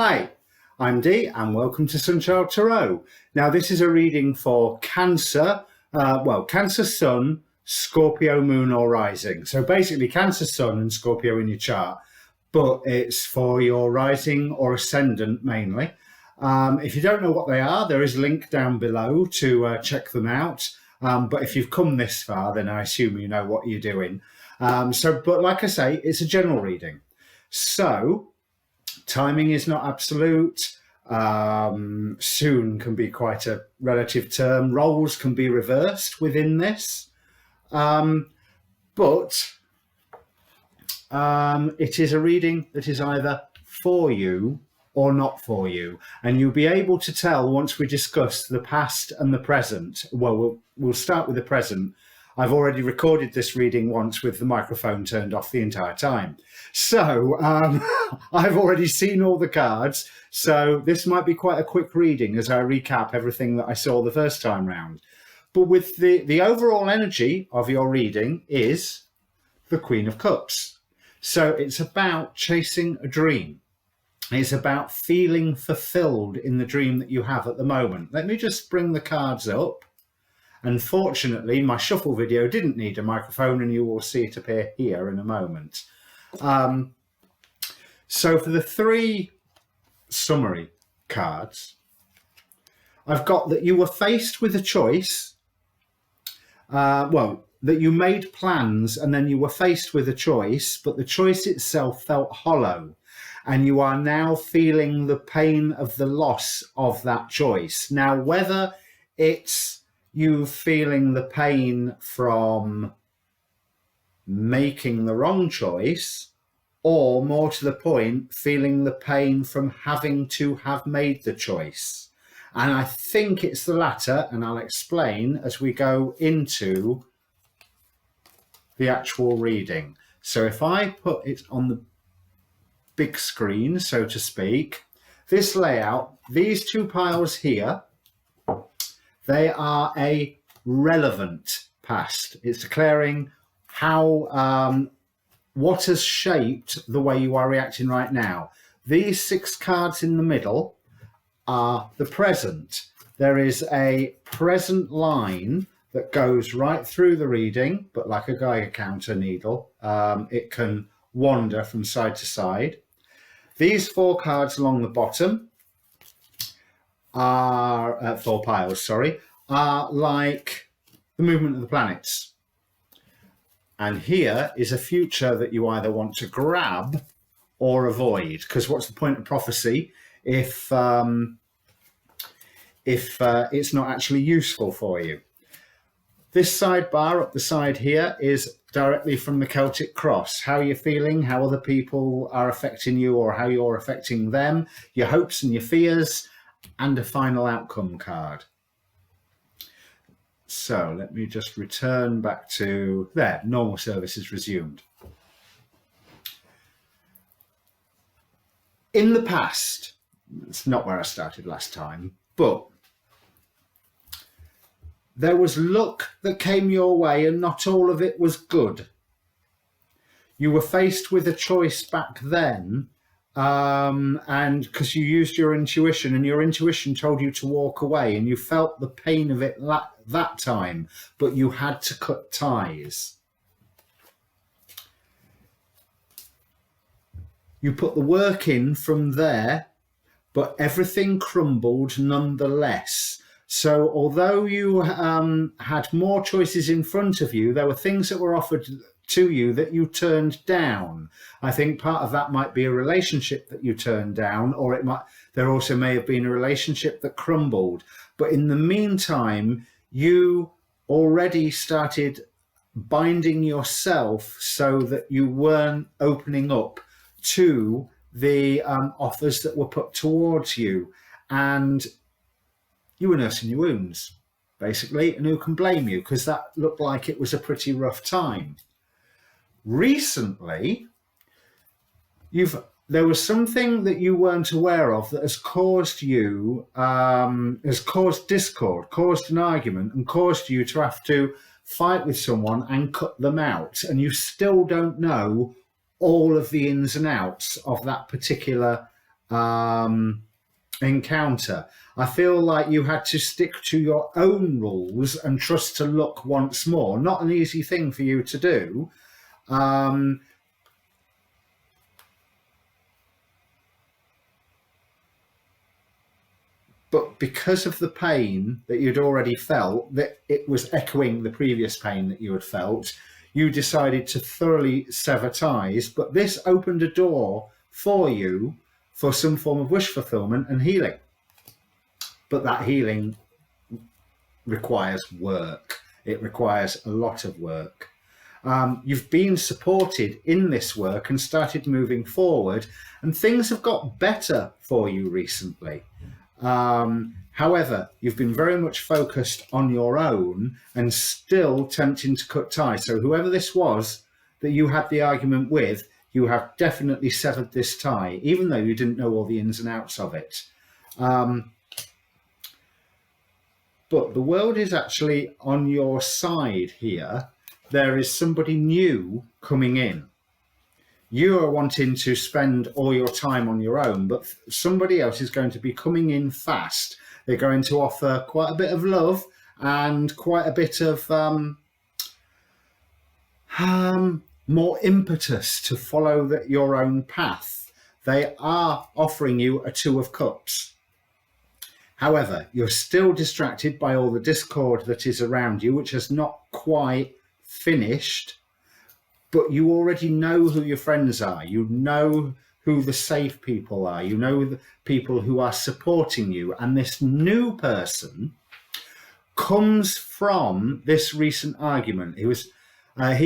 Hi, I'm Dee and welcome to Sunchild Tarot. Now this is a reading for Cancer, Cancer Sun, Scorpio Moon or Rising. So basically Cancer Sun and Scorpio in your chart, but it's for your rising or ascendant mainly. If you don't know what they are, there is a link down below to check them out. But if you've come this far, then I assume you know what you're doing. But like I say, it's a general reading. So timing is not absolute. Soon can be quite a relative term. Roles can be reversed within this. But it is a reading that is either for you or not for you. And you'll be able to tell once we discuss the past and the present. Well, we'll start with the present. I've already recorded this reading once with the microphone turned off the entire time. So I've already seen all the cards. So this might be quite a quick reading as I recap everything that I saw the first time round. But with the overall energy of your reading is the Queen of Cups. So it's about chasing a dream. It's about feeling fulfilled in the dream that you have at the moment. Let me just bring the cards up. Unfortunately, my shuffle video didn't need a microphone and you will see it appear here in a moment. So for the three summary cards, I've got that you were faced with a choice. That you made plans and then you were faced with a choice, but the choice itself felt hollow. And you are now feeling the pain of the loss of that choice. Now, whether it's you feeling the pain from making the wrong choice, or more to the point, feeling the pain from having to have made the choice. And I think it's the latter, and I'll explain as we go into the actual reading. So if I put it on the big screen, so to speak, this layout, these two piles here, they are a relevant past. It's declaring how, what has shaped the way you are reacting right now. These six cards in the middle are the present. There is a present line that goes right through the reading, but like a Geiger counter needle, it can wander from side to side. These four cards along the bottom are, four piles, sorry, are like the movement of the planets. And here is a future that you either want to grab or avoid, because what's the point of prophecy if it's not actually useful for you? This sidebar up the side here is directly from the Celtic Cross. How you're feeling, how other people are affecting you or how you're affecting them, your hopes and your fears, and a final outcome card. So let me just return back to there. Normal service is resumed. In the past, it's not where I started last time, but there was luck that came your way and not all of it was good. You were faced with a choice back then, and because you used your intuition and your intuition told you to walk away and you felt the pain of it that time, but you had to cut ties. You put the work in from there, but everything crumbled nonetheless. So although you had more choices in front of you, there were things that were offered to you that you turned down. I think part of that might be a relationship that you turned down, or there also may have been a relationship that crumbled. But in the meantime, you already started binding yourself so that you weren't opening up to the offers that were put towards you. And you were nursing your wounds, basically, and who can blame you? Because that looked like it was a pretty rough time. Recently, there was something that you weren't aware of that has caused you, has caused discord, caused an argument, and caused you to have to fight with someone and cut them out. And you still don't know all of the ins and outs of that particular encounter. I feel like you had to stick to your own rules and trust to luck once more. Not an easy thing for you to do. But because of the pain that you'd already felt, that it was echoing the previous pain that you had felt, you decided to thoroughly sever ties. But this opened a door for you for some form of wish fulfillment and healing. But that healing requires work. It requires a lot of work. You've been supported in this work and started moving forward, and things have got better for you recently. However, you've been very much focused on your own and still tempting to cut ties. So whoever this was that you had the argument with, you have definitely severed this tie, even though you didn't know all the ins and outs of it. But the world is actually on your side here. There is somebody new coming in. You are wanting to spend all your time on your own, but somebody else is going to be coming in fast. They're going to offer quite a bit of love and quite a bit of more impetus to follow your own path. They are offering you a Two of Cups. However, you're still distracted by all the discord that is around you, which has not quite finished. But you already know who your friends are. You know who the safe people are. You know the people who are supporting you. And this new person comes from this recent argument. He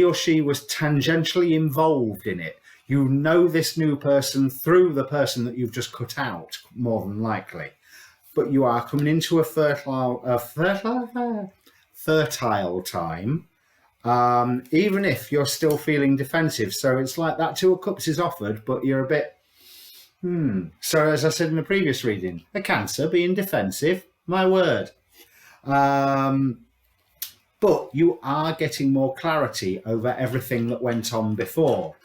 or she was tangentially involved in it. You know this new person through the person that you've just cut out, more than likely. But you are coming into a fertile time. Even if you're still feeling defensive. So it's like that Two of Cups is offered, but you're a bit, So as I said in the previous reading, a Cancer being defensive, my word. But you are getting more clarity over everything that went on before.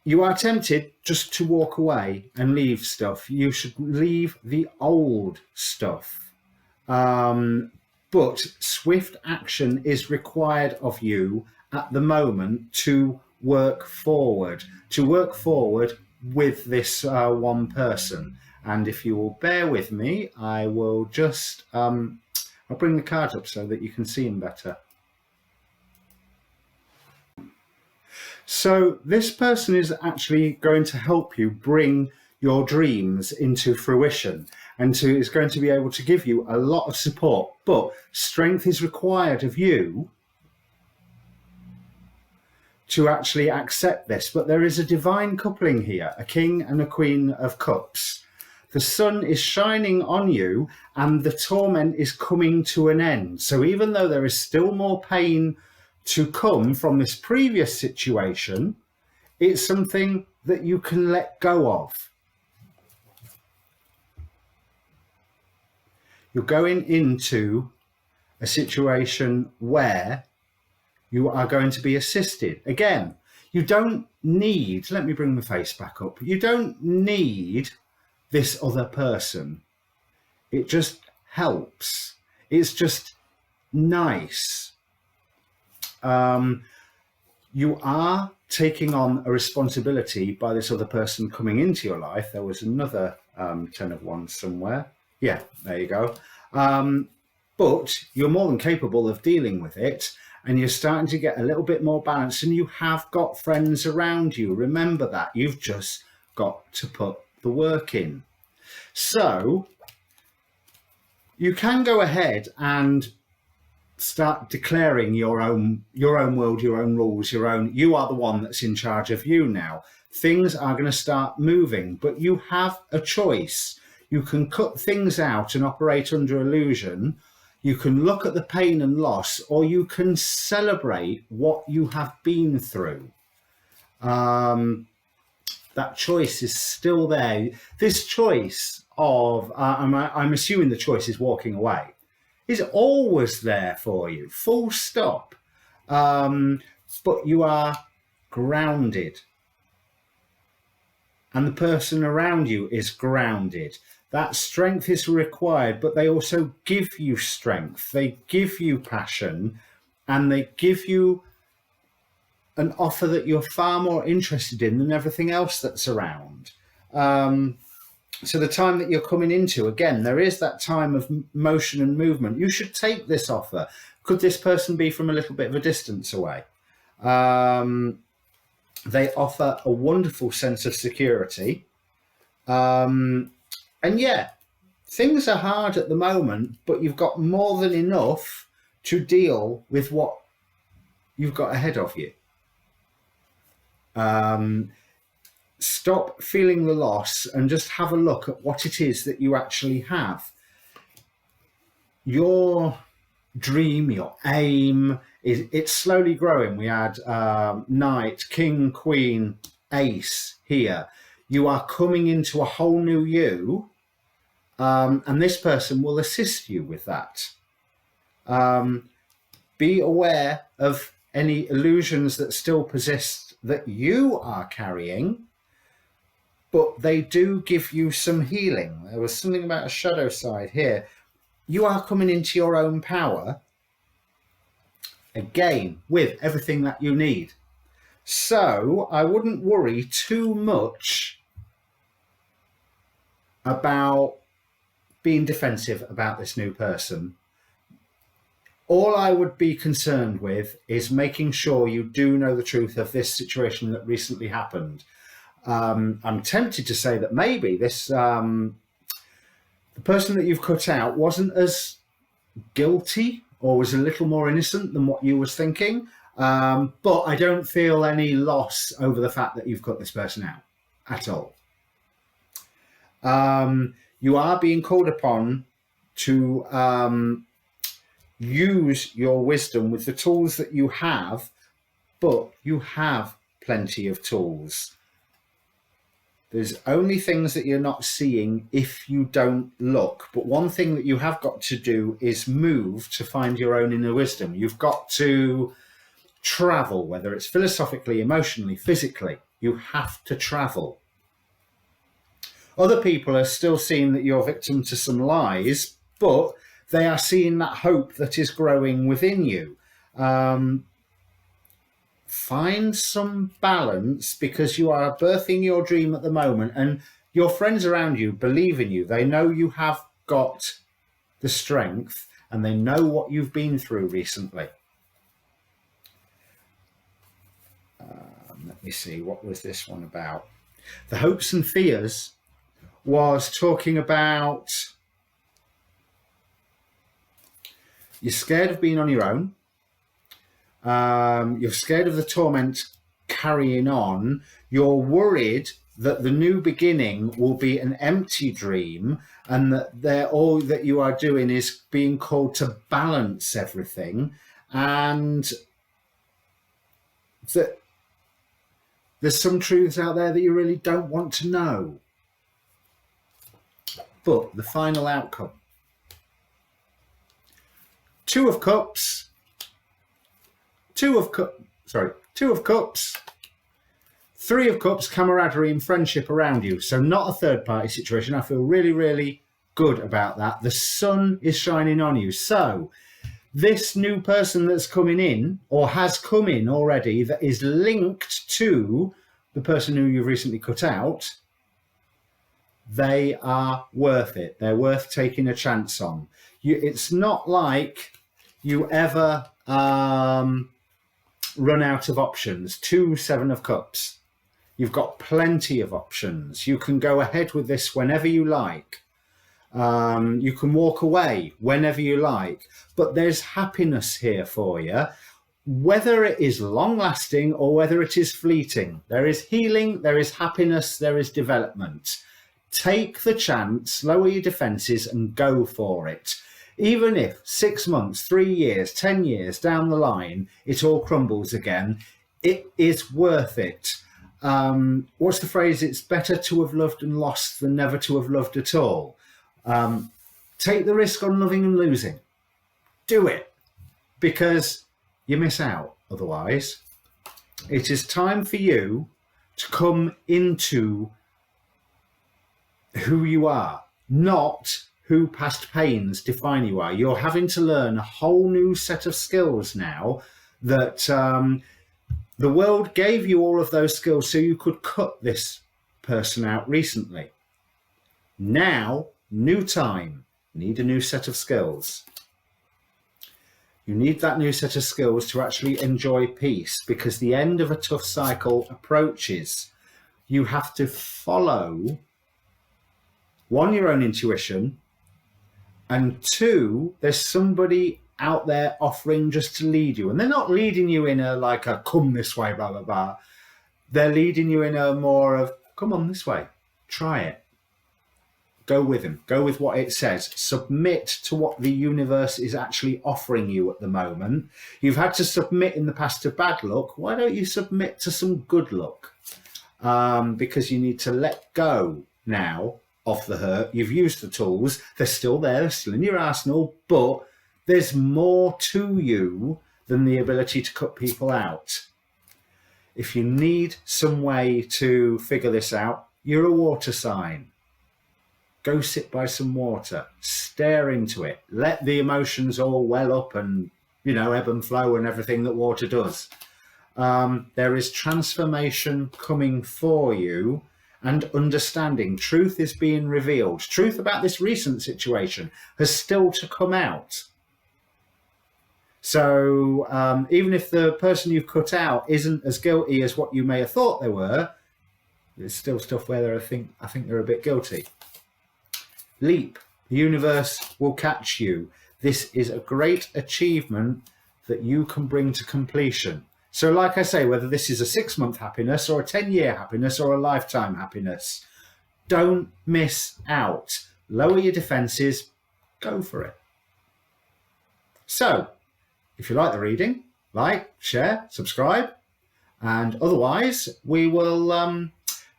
You are tempted just to walk away and leave stuff. You should leave the old stuff. But swift action is required of you at the moment to work forward with this one person. And if you will bear with me, I will just, I'll bring the cards up so that you can see them better. So this person is actually going to help you bring your dreams into fruition and is going to be able to give you a lot of support, but strength is required of you to actually accept this. But there is a divine coupling here, a King and a Queen of Cups. The sun is shining on you and the torment is coming to an end. So even though there is still more pain to come from this previous situation, it's something that you can let go of. You're going into a situation where you are going to be assisted. Again, you don't need, let me bring the face back up. You don't need this other person. It just helps. It's just nice. You are taking on a responsibility by this other person coming into your life. There was another 10 of Wands somewhere. Yeah, there you go. But you're more than capable of dealing with it, and you're starting to get a little bit more balanced, and you have got friends around you. Remember that. You've just got to put the work in. So you can go ahead and start declaring your own world, your own rules, you are the one that's in charge of you now. Things are going to start moving, but you have a choice. You can cut things out and operate under illusion. You can look at the pain and loss, or you can celebrate what you have been through. That choice is still there. This choice of, I'm assuming the choice is walking away, is always there for you, full stop. But you are grounded. and the person around you is grounded. That strength is required, but they also give you strength. They give you passion, and they give you an offer that you're far more interested in than everything else that's around. So the time that you're coming into, again, there is that time of motion and movement. You should take this offer. Could this person be from a little bit of a distance away? They offer a wonderful sense of security. And yeah, things are hard at the moment, but you've got more than enough to deal with what you've got ahead of you. Stop feeling the loss and just have a look at what it is that you actually have. Your dream, your aim, it's slowly growing. We had Knight, King, Queen, Ace here. You are coming into a whole new you, and this person will assist you with that. Be aware of any illusions that still persist that you are carrying, but they do give you some healing. There was something about a shadow side here. You are coming into your own power, again, with everything that you need. So I wouldn't worry too much about being defensive about this new person. All I would be concerned with is making sure you do know the truth of this situation that recently happened. I'm tempted to say that maybe this the person that you've cut out wasn't as guilty or was a little more innocent than what you was thinking. But I don't feel any loss over the fact that you've cut this person out at all. You are being called upon to use your wisdom with the tools that you have, but you have plenty of tools. There's only things that you're not seeing if you don't look. But one thing that you have got to do is move to find your own inner wisdom. You've got to travel, whether it's philosophically, emotionally, physically. You have to travel. Other people are still seeing that you're victim to some lies, but they are seeing that hope that is growing within you. Find some balance, because you are birthing your dream at the moment, and your friends around you believe in you. They know you have got the strength, and they know what you've been through recently. Let me see, what was this one about? The hopes and fears was talking about you're scared of being on your own. You're scared of the torment carrying on. You're worried that the new beginning will be an empty dream, and that all that you are doing is being called to balance everything, and that there's some truths out there that you really don't want to know. But the final outcome. Two of Cups, Three of Cups, camaraderie and friendship around you. So not a third party situation. I feel really, really good about that. The sun is shining on you. So this new person that's coming in, or has come in already, that is linked to the person who you've recently cut out, they are worth it. They're worth taking a chance on. It's not like you ever run out of options. 2 7 of Cups. You've got plenty of options. You can go ahead with this whenever you like. You can walk away whenever you like. But there's happiness here for you, whether it is long-lasting or whether it is fleeting. There is healing, there is happiness, there is development. Take the chance, lower your defenses and go for it. Even if 6 months, 3 years, 10 years down the line, it all crumbles again, it is worth it. What's the phrase? It's better to have loved and lost than never to have loved at all. Take the risk on loving and losing. Do it, because you miss out otherwise. It is time for you to come into who you are, not who past pains define you are. You're having to learn a whole new set of skills now that the world gave you all of those skills so you could cut this person out recently. Now, new time, need a new set of skills. You need that new set of skills to actually enjoy peace, because the end of a tough cycle approaches. You have to follow, one, your own intuition, and two, there's somebody out there offering just to lead you. And they're not leading you in a like a come this way, blah, blah, blah. They're leading you in a more of come on this way, try it. Go with him, go with what it says. Submit to what the universe is actually offering you at the moment. You've had to submit in the past to bad luck. Why don't you submit to some good luck? Because you need to let go now of the hurt. You've used the tools. They're still there. They're still in your arsenal. But there's more to you than the ability to cut people out. If you need some way to figure this out, you're a water sign. Go sit by some water, stare into it, let the emotions all well up and, ebb and flow and everything that water does. There is transformation coming for you and understanding. Truth is being revealed. Truth about this recent situation has still to come out. So even if the person you've cut out isn't as guilty as what you may have thought they were, there's still stuff where I think they're a bit guilty. Leap. The universe will catch you. This is a great achievement that you can bring to completion. So like I say, whether this is a 6-month happiness or a 10-year happiness or a lifetime happiness, don't miss out. Lower your defenses. Go for it. So, if you like the reading, like, share, subscribe. And otherwise, we will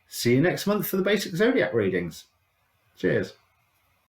see you next month for the basic zodiac readings. Cheers.